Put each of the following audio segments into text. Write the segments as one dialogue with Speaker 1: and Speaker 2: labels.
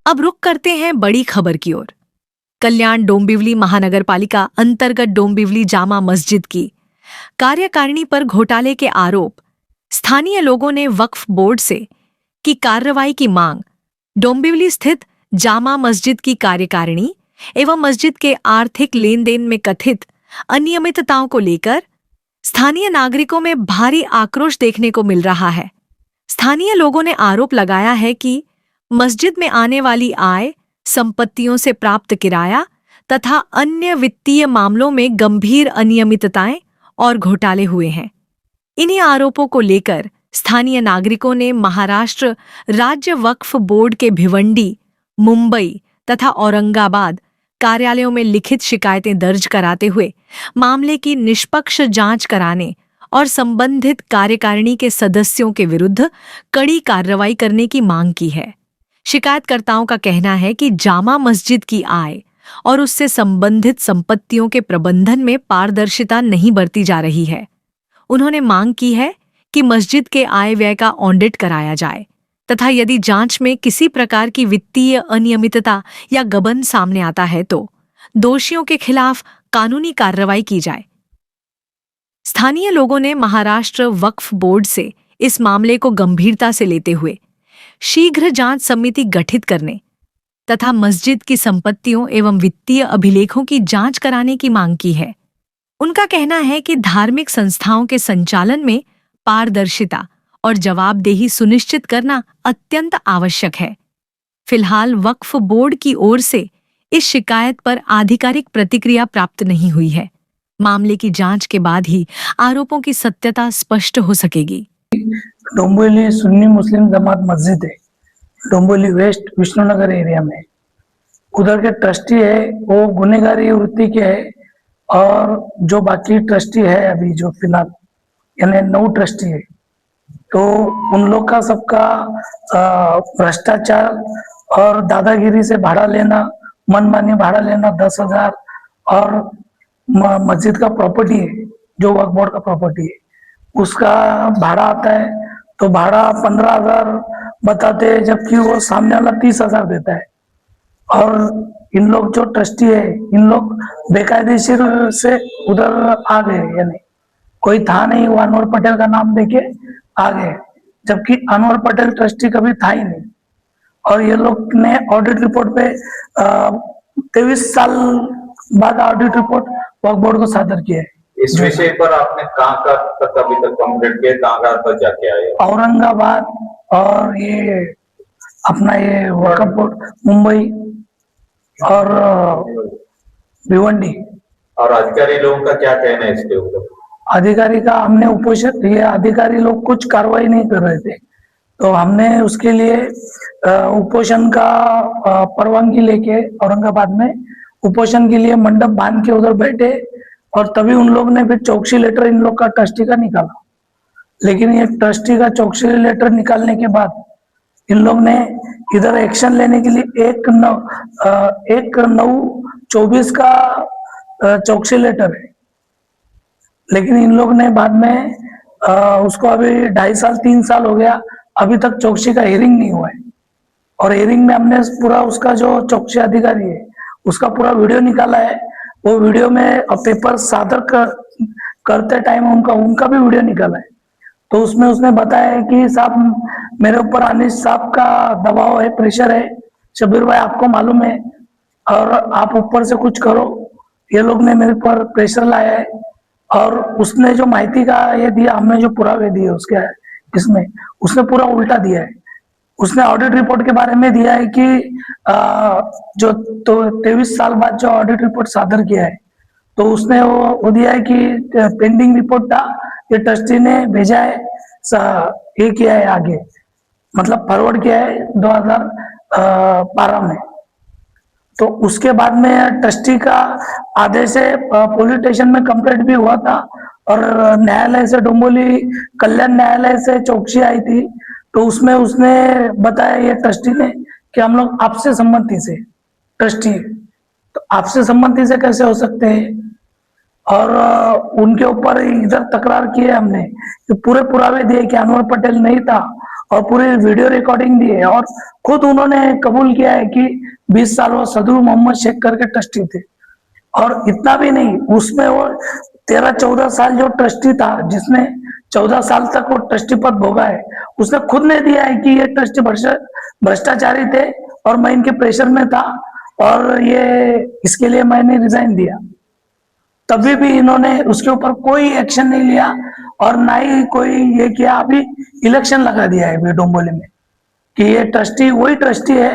Speaker 1: अब रुक करते हैं बड़ी खबर की ओर। कल्याण डोंबिवली महानगर पालिका अंतर्गत डोंबिवली जामा मस्जिद की कार्यकारिणी पर घोटाले के आरोप। स्थानीय लोगों ने वक्फ बोर्ड से की कार्रवाई की मांग। डोंबिवली स्थित जामा मस्जिद की कार्यकारिणी एवं मस्जिद के आर्थिक लेन देन में कथित अनियमितताओं को लेकर स्थानीय नागरिकों में भारी आक्रोश देखने को मिल रहा है। स्थानीय लोगों ने आरोप लगाया है कि मस्जिद में आने वाली आय, संपत्तियों से प्राप्त किराया तथा अन्य वित्तीय मामलों में गंभीर अनियमितताएं और घोटाले हुए हैं। इन्हीं आरोपों को लेकर स्थानीय नागरिकों ने महाराष्ट्र राज्य वक्फ बोर्ड के भिवंडी, मुंबई तथा औरंगाबाद कार्यालयों में लिखित शिकायतें दर्ज कराते हुए मामले की निष्पक्ष जांच कराने और संबंधित कार्यकारिणी के सदस्यों के विरुद्ध कड़ी कार्रवाई करने की मांग की है। शिकायतकर्ताओं का कहना है कि जामा मस्जिद की आय और उससे संबंधित संपत्तियों के प्रबंधन में पारदर्शिता नहीं बरती जा रही है। उन्होंने मांग की है कि मस्जिद के आय व्यय का ऑडिट कराया जाए तथा यदि जांच में किसी प्रकार की वित्तीय अनियमितता या गबन सामने आता है तो दोषियों के खिलाफ कानूनी कार्रवाई की जाए। स्थानीय लोगों ने महाराष्ट्र वक्फ बोर्ड से इस मामले को गंभीरता से लेते हुए शीघ्र जांच समिति गठित करने तथा मस्जिद की संपत्तियों एवं वित्तीय अभिलेखों की जांच कराने की मांग की है। उनका कहना है कि धार्मिक संस्थाओं के संचालन में पारदर्शिता और जवाबदेही सुनिश्चित करना अत्यंत आवश्यक है। फिलहाल वक्फ बोर्ड की ओर से इस शिकायत पर आधिकारिक प्रतिक्रिया प्राप्त नहीं हुई है। मामले की जांच के बाद ही आरोपों की सत्यता स्पष्ट हो सकेगी।
Speaker 2: डोंबिवली सुन्नी मुस्लिम जमात मस्जिद है, डोंबिवली वेस्ट विष्णुनगर एरिया में। उधर के ट्रस्टी है वो गुनहगारी वृत्ति के है और जो बाकी ट्रस्टी है अभी जो फिलहाल यानी 9 ट्रस्टी है, तो उन लोग का सबका भ्रष्टाचार और दादागिरी से भाड़ा लेना, मनमानी भाड़ा लेना 10,000 और मस्जिद का प्रॉपर्टी है जो वक्फ बोर्ड का प्रॉपर्टी है उसका भाड़ा आता है तो भाड़ा 15,000 बताते हैं जबकि वो सामने वाला 30,000 देता है। और इन लोग जो ट्रस्टी है इन लोग बेकायदेशीर से उधर आ गए, यानी कोई था नहीं, वो अनवर पटेल का नाम देके आ गए जबकि अनवर पटेल ट्रस्टी कभी था ही नहीं। और ये लोग ने ऑडिट रिपोर्ट पे 23 साल बाद ऑडिट रिपोर्ट वक्फ बोर्ड को सादर किया है।
Speaker 3: इस विषय पर आपने कहाँ तक अभी तक कंप्लेंट किया, कहाँ पर जाके आए?
Speaker 2: औरंगाबाद और ये अपना ये वक्फ बोर्ड मुंबई और भिवंडी।
Speaker 3: और अधिकारी लोगों का क्या कहना है इसके ऊपर?
Speaker 2: अधिकारी का हमने उपोषण, ये अधिकारी लोग कुछ कार्रवाई नहीं कर रहे थे तो हमने उसके लिए उपोषण का परवानगी लेके औरंगाबाद में उपोषण के लिए मंडप बांध के उधर बैठे और तभी उन लोग ने फिर चौकसी लेटर इन लोग का ट्रस्टी का निकाला। लेकिन ये ट्रस्टी का चौकसी लेटर निकालने के बाद इन लोग ने इधर एक्शन लेने के लिए 1/9/24 का चौकसी लेटर है, लेकिन इन लोग ने बाद में उसको अभी 2.5 साल 3 साल हो गया, अभी तक चौकसी का हियरिंग नहीं हुआ है। और हियरिंग में हमने पूरा उसका जो चौकसी अधिकारी है उसका पूरा वीडियो निकाला है। वो वीडियो में पेपर सादर करते टाइम उनका भी वीडियो निकाला है। तो उसमें उसने बताया है कि साहब मेरे ऊपर अनिश साहब का दबाव है, प्रेशर है, शबीर भाई आपको मालूम है और आप ऊपर से कुछ करो। ये लोग ने मेरे पर प्रेशर लाया है और उसने जो माहिती का ये दिया, हमने जो पुरावे दिए उसके इसमें उसने पूरा उल्टा दिया है। उसने ऑडिट रिपोर्ट के बारे में दिया है कि जो 23 साल बाद जो ऑडिट रिपोर्ट सादर किया है तो उसने वो दिया है कि पेंडिंग रिपोर्ट था, ये ट्रस्टी ने भेजा है, ये किया है आगे, मतलब फॉरवर्ड किया है 2012 में। तो उसके बाद में ट्रस्टी का आदेश से पुलिस स्टेशन में कंप्लेंट भी हुआ था और न्यायालय से, डोंबिवली कल्याण न्यायालय से चौकसी आई थी तो उसमें उसने बताया ये ट्रस्टी ने कि हम लोग आपसे सम्मति से ट्रस्टी, तो आपसे सम्मति से कैसे हो सकते हैं। और उनके ऊपर इधर तकरार की है हमने कि पूरे पुरावे दिए कि अनवर पटेल नहीं था और पूरी वीडियो रिकॉर्डिंग दी है, और खुद उन्होंने कबूल किया है कि 20 साल वो सदरू मोहम्मद शेख करके ट्रस्टी थे। और इतना भी नहीं, उसमें वो 13-14 साल जो ट्रस्टी था, जिसने 14 साल तक वो ट्रस्टी पद भोगा है, उसने खुद ने दिया है कि ये ट्रस्टी भ्रष्टाचारी थे और मैं इनके प्रेशर में था और ये इसके लिए मैंने रिजाइन दिया। तभी भी इन्होंने उसके ऊपर कोई एक्शन नहीं लिया और ना ही कोई ये किया। अभी इलेक्शन लगा दिया है अभी डोंबिवली में कि ये ट्रस्टी वही ट्रस्टी है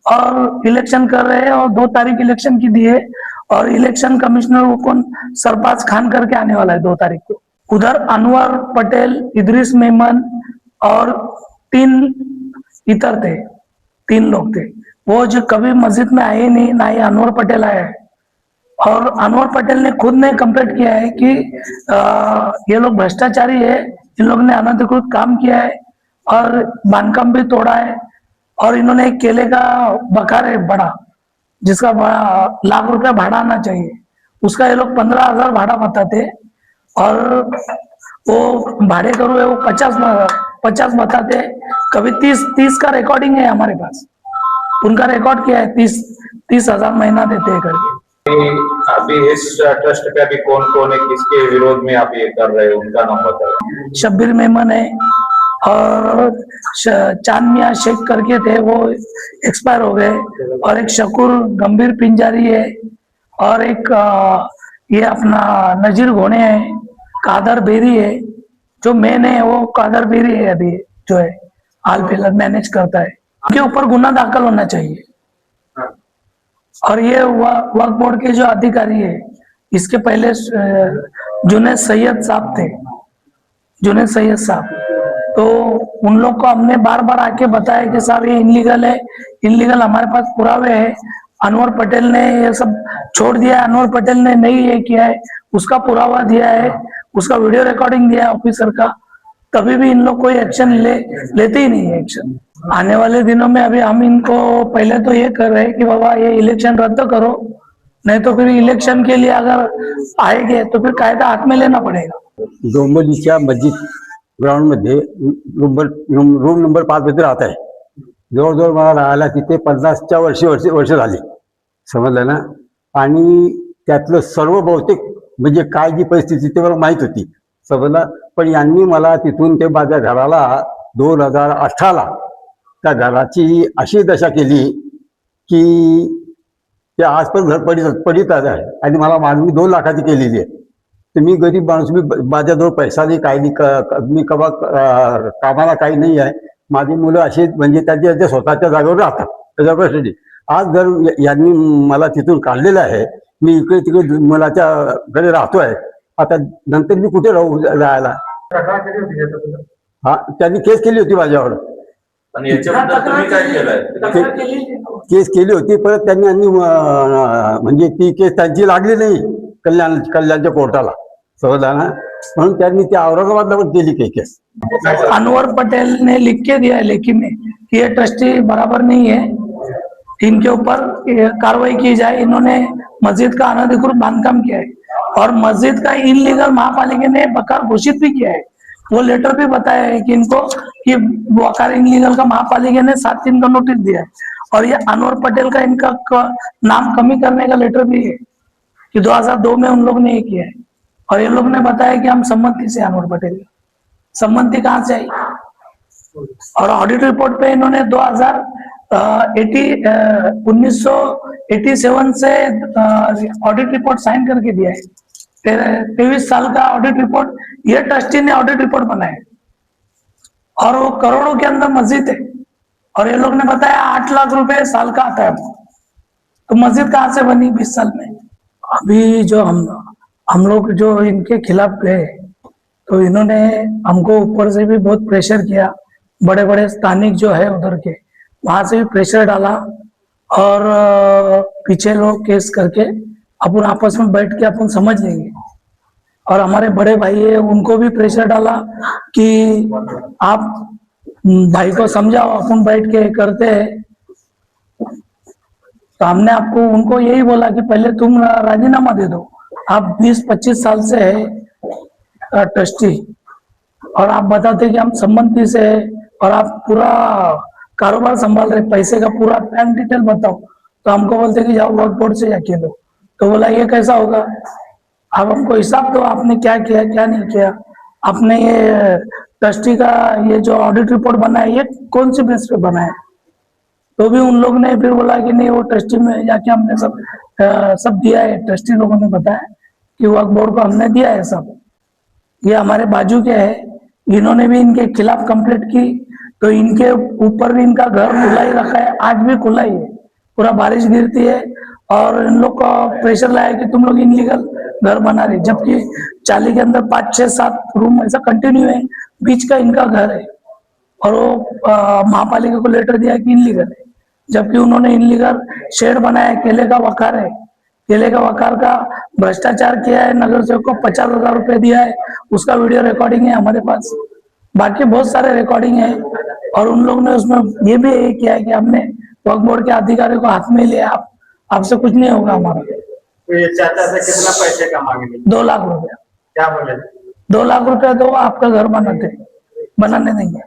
Speaker 2: और इलेक्शन कर रहे हैं, और 2 तारीख इलेक्शन की दी है, और इलेक्शन कमिश्नर वो कौन सरफराज खान करके आने वाला है 2 तारीख को। उधर अनवर पटेल, इदरीस मेमन और 3 इतर थे, 3 लोग थे, वो जो कभी मस्जिद में आए नहीं, ना ही अनवर पटेल आया है। और अनवर पटेल ने खुद ने कंप्लेंट किया है कि ये लोग भ्रष्टाचारी है, इन लोगों ने अनधिकृत काम किया है और बांधकाम भी तोड़ा है, और इन्होंने एक केले का बकार है बड़ा, जिसका लाख रुपया भाड़ा आना चाहिए, उसका ये लोग 15,000 भाड़ा बताते, और वो भाड़े करो है वो 50 बताते। कभी 30 का रिकॉर्डिंग है हमारे पास, उनका रिकॉर्ड किया है, 30,000 महीना देते हैं करके।
Speaker 3: अभी इस ट्रस्ट पे अभी कौन कौन है, किसके विरोध में आप ये कर रहे हो, उनका नाम बताओ।
Speaker 2: शब्बीर मेमन है, और चांद मियां शेख करके थे, वो एक्सपायर हो गए, और एक शकूर गंभीर पिंजारी है, और एक ये अपना नजीर घोणे है, कादर बेरी है, जो मेन है वो कादर बेरी है अभी जो है हाल फिलहाल मैनेज करता है। उनके ऊपर गुना दाखिल होना चाहिए। और ये वक्फ बोर्ड के जो अधिकारी है, इसके पहले जुनैद सैयद साहब थे, जुनैद सैयद साहब, तो उन लोग को हमने बार बार आके बताया कि साहब ये इनलीगल है, इनलीगल, हमारे पास पुरावे है। अनवर पटेल ने ये सब छोड़ दिया, अनवर पटेल ने नहीं ये किया है, उसका पुरावा दिया है, उसका वीडियो रिकॉर्डिंग दिया है ऑफिसर का, तभी भी इन लोग कोई एक्शन लेते ही नहीं है एक्शन। आने वाले दिनों में अभी हम इनको पहले तो ये कर रहे हैं कि बाबा ये इलेक्शन रद्द करो, नहीं तो फिर इलेक्शन के लिए अगर आएंगे तो फिर कायदा हाथ में लेना पड़ेगा।
Speaker 4: डोंबिवलीच्या मस्जिद ग्राउंड मध्ये रूम नंबर 5 मध्ये राहत आहे। जवळजवळ मला राहायला तिथे 50च्या वर्ष झाली, समजलं ना। आणि त्यातलं सर्व बहुतेक म्हणजे काय जी परिस्थिती ते मला माहीत होती, समजलं। पण यांनी मला तिथून ते माझ्या घराला 2018ला त्या घराची अशी दशा केली की ते आज पण घर पडित आहे, आणि मला मागणी 2 लाखाची केलेली आहे। तर मी गरीब माणूस, मी माझ्याजवळ पैसा नाही, काही नाही, मी कबा कामाला काही नाही आहे। माझी मुलं अशी म्हणजे त्यांच्या स्वतःच्या जागेवर राहतात, त्याच्याकडे आज जर यांनी मला तिथून काढलेलं आहे, मी इकडे तिकडे मुलाच्या घरी राहतोय, आता नंतर मी कुठे राहू जायला। हा, त्यांनी केस केली होती माझ्यावर, केस केली होती, परत त्यांनी म्हणजे ती केस त्यांची लागली नाही कल्याणच्या कोर्टाला, समजला ना, म्हणून त्यांनी ती औरंगाबादला पण केली केस।
Speaker 2: अनवर पटेल ने लिख के दिया है लेखी में कि ये ट्रस्टी बराबर नहीं है, इनके ऊपर कार्रवाई की जाए। इन्होंने मस्जिद का अनधिकृत बांधकाम किया है, और मस्जिद का इनलीगल महापालिका ने बकार घोषित भी किया है। वो लेटर भी बताया है कि इनको कि वकार इनलीगल का महापालिका ने 7 दिन का नोटिस दिया है, और ये अनवर पटेल का इनका नाम कमी करने का लेटर भी है कि 2002 में उन लोग ने ये किया है, और ये लोग ने बताया कि हम सम्मति से अनवर पटेल, सम्मति कहाँ से आई। और ऑडिट रिपोर्ट पे इन्होंने 1987 से ऑडिट रिपोर्ट साइन करके दिया है। 23 साल का ऑडिट रिपोर्ट ये ट्रस्टी ने ऑडिट रिपोर्ट बनाया, और वो करोड़ों के अंदर मस्जिद है, और ये लोग ने बताया 8 लाख रुपए साल का आता है। तो मस्जिद कहाँ से बनी 20 साल में। अभी जो हम लोग जो इनके खिलाफ गए, तो इन्होंने हमको ऊपर से भी बहुत प्रेशर किया, बड़े बड़े स्थानिक जो है उधर के, वहां से भी प्रेशर डाला, और पीछे लोग केस करके अपन आपस में बैठ के अपन समझ लेंगे। और हमारे बड़े भाई है, उनको भी प्रेशर डाला कि आप भाई को समझाओ, अपन बैठ के करते हैं। तो हमने उनको यही बोला कि पहले तुम राजीनामा दे दो, आप 20-25 साल से है ट्रस्टी, और आप बताते कि हम सम्मति से और आप पूरा कारोबार संभाल रहे, पैसे का पूरा बैंक डिटेल बताओ, तो हमको बोलते कि जाओ वर्क बोर्ड से जाके लो। तो बोला ये कैसा होगा, आप हमको हिसाब दो, आपने क्या किया क्या नहीं किया, आपने ये ट्रस्टी का ये जो ऑडिट रिपोर्ट बना है ये कौन सी बेस पे बना है। तो भी उन लोग ने फिर बोला कि नहीं वो ट्रस्टी में जाके हमने सब दिया है, ट्रस्टी लोगों ने बताया कि वक्फ बोर्ड को हमने दिया है सब। ये हमारे बाजू के है, इन्होंने भी इनके खिलाफ कंप्लेंट की, तो इनके ऊपर भी इनका घर खुला ही रखा है, आज भी खुला ही है, पूरा बारिश गिरती है और इन लोग का प्रेशर लाया कि तुम लोग इनलीगल घर बना रहे, जबकि चाली के अंदर 5 6 7 रूम ऐसा कंटिन्यू है, बीच का इनका घर है और वो महापालिका को लेटर दिया कि इनलीगल है, जबकि उन्होंने इनलीगल शेड बनाया, केले का वकार है, केले का वकार का भ्रष्टाचार किया है, नगर सेवक को 50,000 रुपए दिया है, उसका वीडियो रिकॉर्डिंग है हमारे पास, बाकी बहुत सारे रिकॉर्डिंग है। और उन लोगों ने उसमें ये भी किया है कि हमने वक्फ बोर्ड के अधिकारी को हाथ में लिया, आपसे कुछ नहीं होगा हमारा।
Speaker 5: तो ये चाचा से कितना पैसे का मांगे?
Speaker 2: 2 लाख रुपया।
Speaker 5: क्या बोले?
Speaker 2: 2 लाख रुपया दो, आपका घर बनाने देंगे।